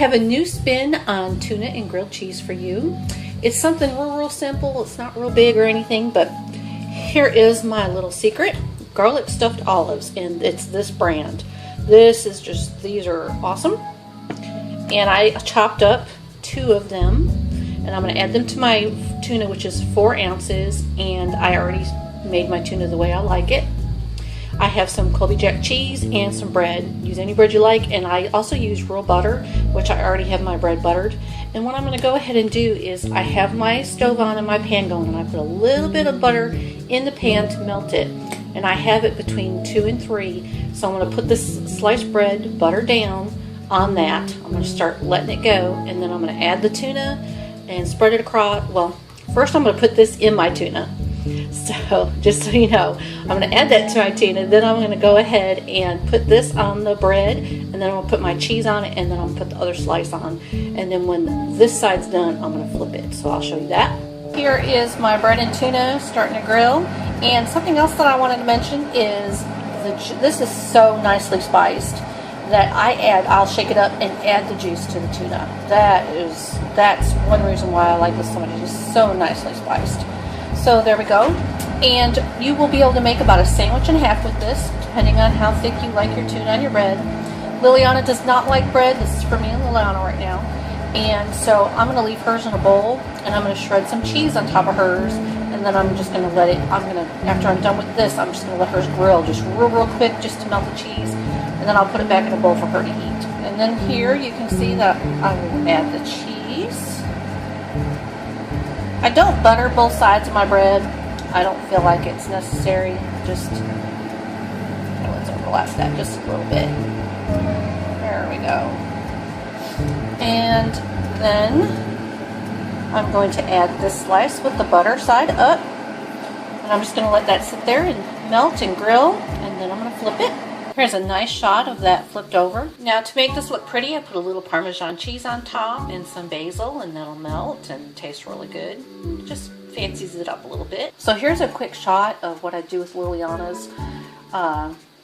have a new spin on tuna and grilled cheese for you. It's something real simple. It's not real big or anything, but here is my little secret. Garlic stuffed olives, and it's this brand. These are awesome. And I chopped up 2 of them, and I'm going to add them to my tuna, which is 4 ounces, and I already made my tuna the way I like it. I have some Colby Jack cheese and some bread. Use any bread you like, and I also use real butter, which I already have my bread buttered. And what I'm going to go ahead and do is I have my stove on and my pan going, and I put a little bit of butter in the pan to melt it. And I have it between 2 and 3, so I'm going to put this sliced bread, butter down on that. I'm going to start letting it go, and then I'm going to add the tuna and spread it across. Well, first I'm going to put this in my tuna. So, just so you know, I'm going to add that to my tuna, then I'm going to go ahead and put this on the bread, and then I'm going to put my cheese on it, and then I'm going to put the other slice on. And then when this side's done, I'm going to flip it. So I'll show you that. Here is my bread and tuna starting to grill. And something else that I wanted to mention is this is so nicely spiced that I'll shake it up and add the juice to the tuna. That's one reason why I like this so much. It's just so nicely spiced. So there we go. And you will be able to make about a sandwich and a half with this, depending on how thick you like your tuna on your bread. Liliana does not like bread. This is for me and Liliana right now. And so I'm going to leave hers in a bowl, and I'm going to shred some cheese on top of hers, and then I'm just going to let it, after I'm done with this, I'm just going to let hers grill just real quick just to melt the cheese, and then I'll put it back in a bowl for her to eat. And then here you can see that I will add the cheese. I don't butter both sides of my bread. I don't feel like it's necessary. Just, let's overlap that just a little bit. There we go. And then I'm going to add this slice with the butter side up. And I'm just going to let that sit there and melt and grill. And then I'm going to flip it. Here's a nice shot of that flipped over. Now to make this look pretty, I put a little Parmesan cheese on top and some basil, and that'll melt and taste really good. It just fancies it up a little bit. So here's a quick shot of what I do with Liliana's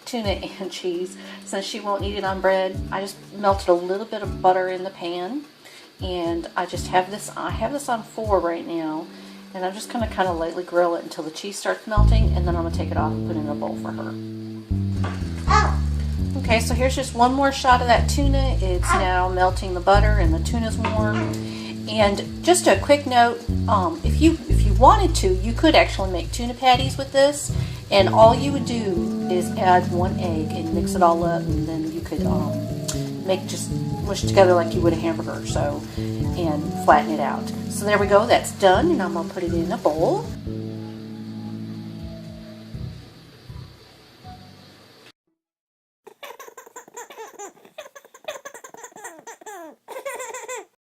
tuna and cheese. Since she won't eat it on bread, I just melted a little bit of butter in the pan, and I have this on 4 right now, and I'm just going to kind of lightly grill it until the cheese starts melting, and then I'm going to take it off and put it in a bowl for her. Okay, so here's just one more shot of that tuna. It's now melting the butter and the tuna's warm. And just a quick note, if you wanted to, you could actually make tuna patties with this, and all you would do is add 1 egg and mix it all up, and then you could mush together like you would a hamburger, so, and flatten it out. So there we go, that's done, and I'm going to put it in a bowl.